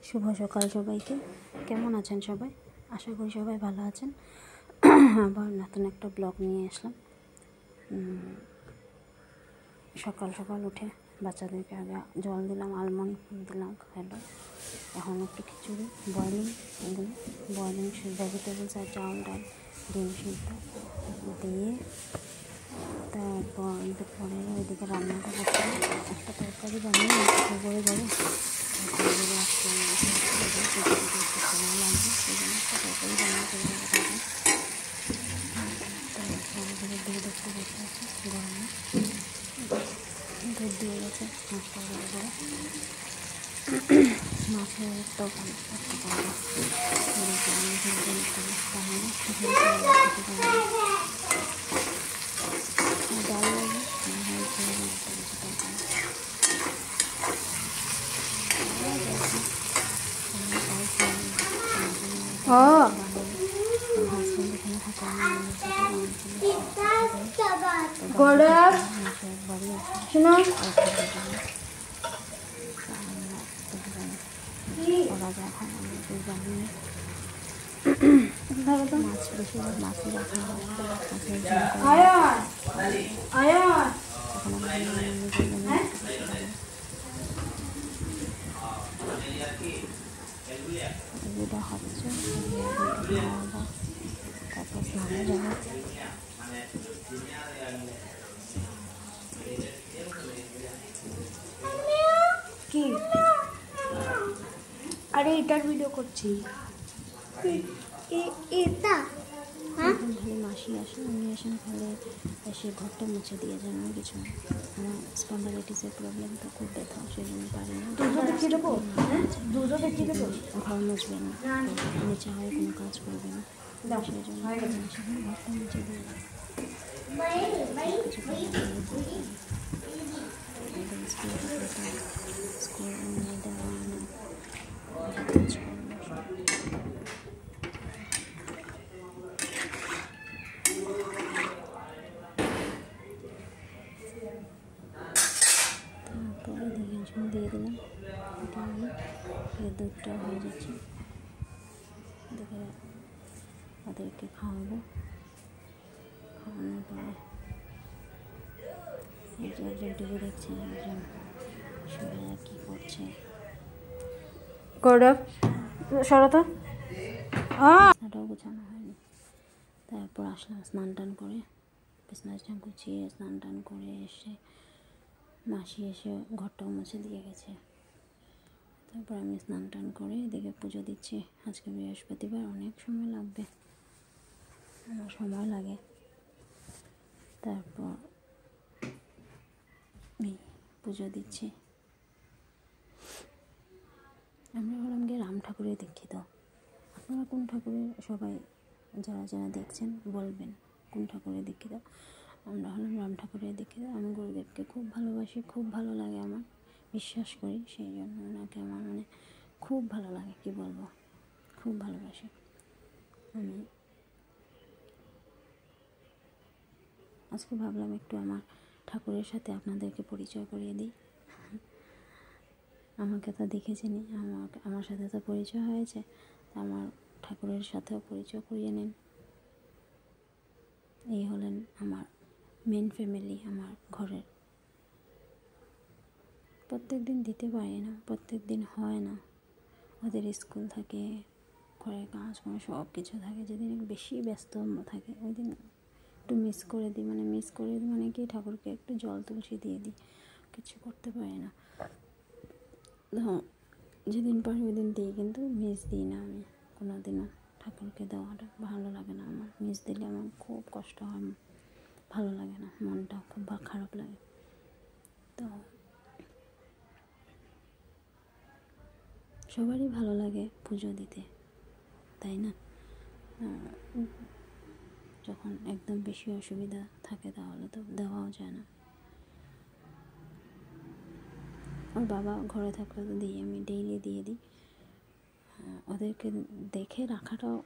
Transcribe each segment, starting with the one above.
শুভ সকাল সবাইকে। কেমন আছেন সবাই? আশা করি সবাই ভালো আছেন। আবার নতুন একটা ব্লগ নিয়ে আসলাম। সকাল সকাল উঠে বাচ্চাদেরকে আগে জল দিলাম, আলমন্ড দিলাম, খাইলো। এখন একটু খিচুড়ি বয়লিং ভেজিটেবলস আর চাউল ডাল ডিম সিদ্ধ দিয়ে তারপর দুপুরে ওইদিকে রান্নাটা করতে একটা তরকারি বানিয়ে করে যাবো। আজকে সময় লাগবে, সেই জন্য একটা তরকারি রান্না করে যাবো। তারপরে দুধ একটু বসে আছে গরমে, দুধ দিয়ে গেছে মাছটা ভালো করে। মাছের তরকারি একটা করবো, ডাল লাগে মাছ বেশিরভাগ মাছই রাখা হয়। যেটা হচ্ছে তারপর স্নানে যাবো। কি আরে এটার ভিডিও করছি। এটা খালি মাসি আসে, উনি আসেন খালে এসে ঘরটা মুছে দিয়ে যান, আর কিছু না। আমার স্পন্ডালাইটিসের প্রবলেম তো খুব ব্যথা, সেই জন্য পারি না। ঘর মুছবে না, নিচে হয় কোনো কাজ করবে না, সেই জন্য ঘরটা মুছে দিয়ে স্কুল দেওয়া না কাজ দিয়ে দিলাম, দিয়ে দুধটা হয়ে যাচ্ছে। দেখে ওদেরকে খাওয়াবো। খাওয়ানোর পরে একজন টিভি দেখছে, একজন শুয়ে কী করছে। রাস্তাটাও গোছানো হয়নি। তারপর আসলাম স্নান টান করে, বিছানাটা গুছিয়ে স্নান টান করে এসে মাসি এসে ঘরটাও মুছে দিয়ে গেছে। তারপর আমি স্নান টান করে এদিকে পুজো দিচ্ছি। আজকে বৃহস্পতিবার, অনেক সময় লাগবে, আমার সময় লাগে। তারপর আমি পুজো দিচ্ছি। আমরা হলাম গিয়ে রাম ঠাকুরের দীক্ষিত। আপনারা কোন ঠাকুরের, সবাই যারা যারা দেখছেন বলবেন কোন ঠাকুরের দীক্ষিত। আমরা হলাম রাম ঠাকুরের দীক্ষিত। আমি গুরুদেবকে খুব ভালোবাসি, খুব ভালো লাগে আমার, বিশ্বাস করি, সেই জন্য ওনাকে আমার খুব ভালো লাগে, কি বলবো, খুব ভালোবাসি। আমি আজকে ভাবলাম একটু আমার ঠাকুরের সাথে আপনাদেরকে পরিচয় করিয়ে দিই। আমাকে তো দেখেছেনই, আমার সাথে তো পরিচয় হয়েছে, আমার ঠাকুরের সাথেও পরিচয় করিয়ে নিন। এই হলেন আমার মেন ফ্যামিলি, আমার ঘরের। প্রত্যেক দিন দিতে পারি না, প্রত্যেক দিন হয় না, ওদের স্কুল থাকে, ঘরের কাজ কোনো সব কিছু থাকে। যেদিন বেশি ব্যস্ত থাকে ওই দিন একটু মিস করে দিই, মানে কি ঠাকুরকে একটু জল তুলসী দিয়ে দিই, কিছু করতে পারি না। যেদিন পারি ওই দিন দিই, কিন্তু মিস দিই না আমি কোনো দিনও। ঠাকুরকে দেওয়াটা ভালো লাগে না আমার, মিস দিলে আমার খুব কষ্ট হয়, ভালো লাগে না, মনটা খুব খারাপ লাগে। তো সবারই ভালো লাগে পুজো দিতে, তাই না? যখন একদম বেশি অসুবিধা থাকে তাহলে তো দেওয়াও যায় না। ওর বাবা ঘরে থাকলে তো দিই, আমি ডেইলি দিয়ে দিই। ওদেরকে দেখে রাখাটাও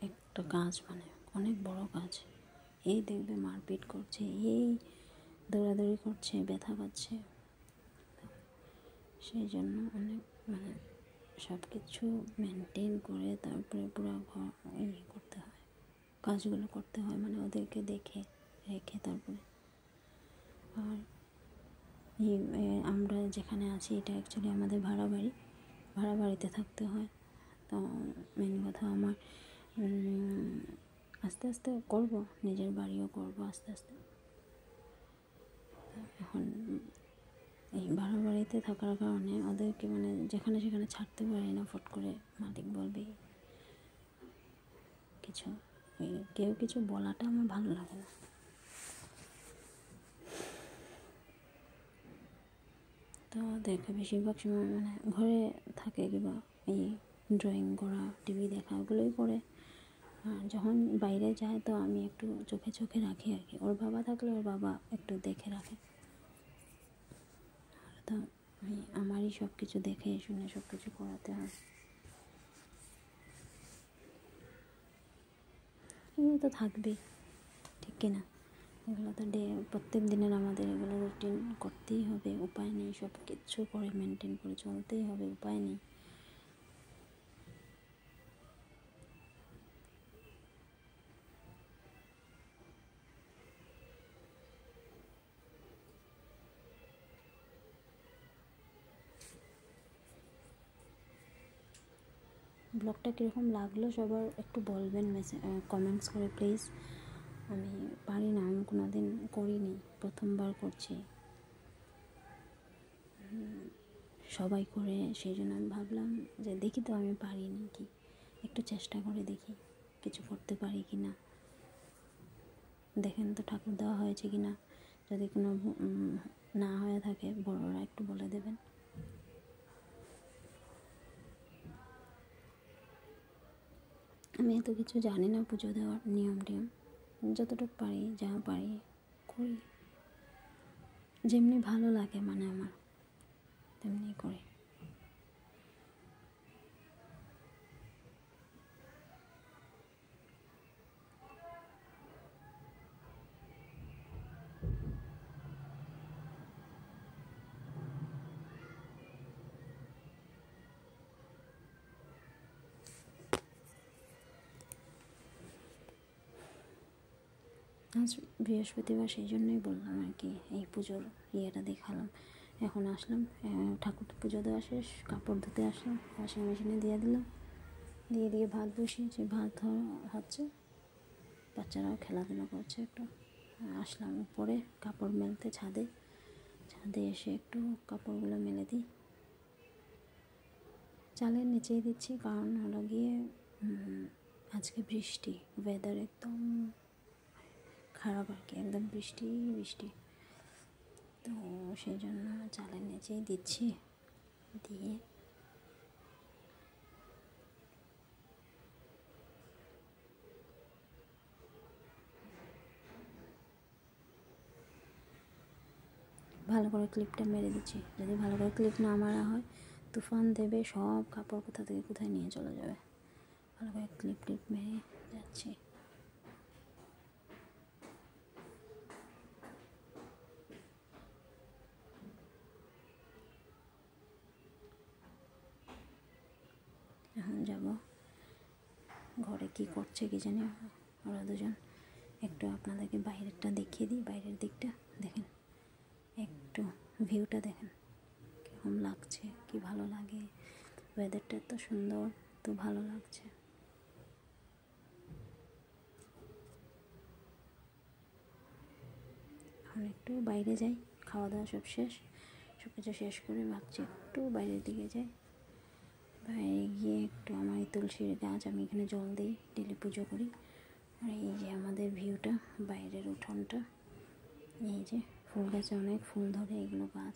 একটা কাজ, মানে অনেক বড় কাজ। এই দেখবে মারপিট করছে, এই দৌড়াদৌড়ি করছে, ব্যথা পাচ্ছে, সেই জন্য অনেক সব কিছু মেনটেন করে তারপরে পুরো ঘর করতে হয়, কাজগুলো করতে হয়, মানে ওদেরকে দেখে রেখে তারপরে। আর আমরা যেখানে আছি এটা অ্যাকচুয়ালি আমাদের ভাড়া বাড়িতে থাকতে হয়। তো মেন কথা আমার আস্তে আস্তে করব, নিজের বাড়িও করব আস্তে আস্তে। এখন এই ভাড়া বাড়িতে থাকার কারণে ওদেরকে মানে যেখানে সেখানে ছাড়তে পারি না, ফট করে মালিক বলবে কিছু, কেউ কিছু বলাটা আমার ভালো লাগে না। তো ওদেরকে বেশিরভাগ সময় মানে ঘরে থাকে কিংবা এই ড্রয়িং করা, টিভি দেখা, ওগুলোই করে। আর যখন বাইরে যায় তো আমি একটু চোখে চোখে রাখি আর কি। ওর বাবা থাকলে ওর বাবা একটু দেখে রাখে। তো আমারই সব কিছু দেখে শুনে সব কিছু করাতে হয়। এগুলো তো থাকবেই, ঠিক কিনা? এগুলো তো প্রত্যেক দিনের আমাদের এগুলো রুটিন করতেই হবে, উপায় নেই। সব কিছু করে মেনটেন করে চলতেই হবে, উপায় নেই। ব্লগটা কীরকম লাগলো সবার একটু বলবেন, কমেন্টস করে প্লিজ। আমি পারি না, আমি কোনো দিন করিনি, প্রথমবার করছি। সবাই করে, সেই জন্য আমি ভাবলাম যে দেখি তো আমি পারি নাকি, একটু চেষ্টা করে দেখি কিছু করতে পারি কি না। দেখেন তো ঠাকুর দেওয়া হয়েছে কি না, যদি কোনো না হয়ে থাকে বড়রা একটু বলে দেবেন। আমি এত কিছু জানি না পুজো দেওয়ার নিয়ম টিয়ম, যতটুকু পারি যা পারি করি, যেমনি ভালো লাগে মানে আমার তেমনি করি। আজ বৃহস্পতিবার, সেই জন্যই বললাম আর কি, এই পুজোর ইয়েটা দেখালাম। এখন আসলাম, ঠাকুর পুজো দেওয়া শেষ, কাপড় ধুতে আসলাম, ওয়াশিং মেশিনে দিয়ে দিলাম, দিয়ে ভাত বসিয়েছি, ভাত হচ্ছে, বাচ্চারাও খেলাধুলা করছে একটু। আসলাম উপরে কাপড় মেলতে, ছাদে এসে একটু কাপড়গুলো মেলে দিই। চালের নিচেই দিচ্ছি, কারণ হলো গিয়ে আজকে বৃষ্টি, ওয়েদার একদম খারাপ আর কি, একদম বৃষ্টি। তো সেই জন্য চালের নিচেই দিচ্ছি, দিয়ে ভালো করে ক্লিপটা মেরে দিচ্ছি। যদি ভালো করে ক্লিপ না মারা হয় তুফান দেবে, সব কাপড় কোথা থেকে কোথায় নিয়ে চলে যাবে। ভালো করে ক্লিপ মেরে যাচ্ছি। এখন যাব ঘরে, কি করছে কি জানি ওরা দুজন। একটু আপনাদেরকে বাইরেরটা দেখিয়ে দিই, বাইরের দিকটা দেখেন, একটু ভিউটা দেখেন কীরকম লাগছে, কি ভালো লাগে। ওয়েদারটা এত সুন্দর, তো ভালো লাগছে। এখন একটু বাইরে যাই, খাওয়া দাওয়া সব কিছু শেষ করে ভাবছি একটু বাইরের দিকে যাই। বাইরে গিয়ে একটু আমার এই তুলসীর গাছ, আমি এখানে জল দিই, ডেলি পুজো করি। আর এই যে আমাদের ভিউটা, বাইরের উঠোনটা, এই যে ফুল গাছে অনেক ফুল ধরে, এগুলো গাছ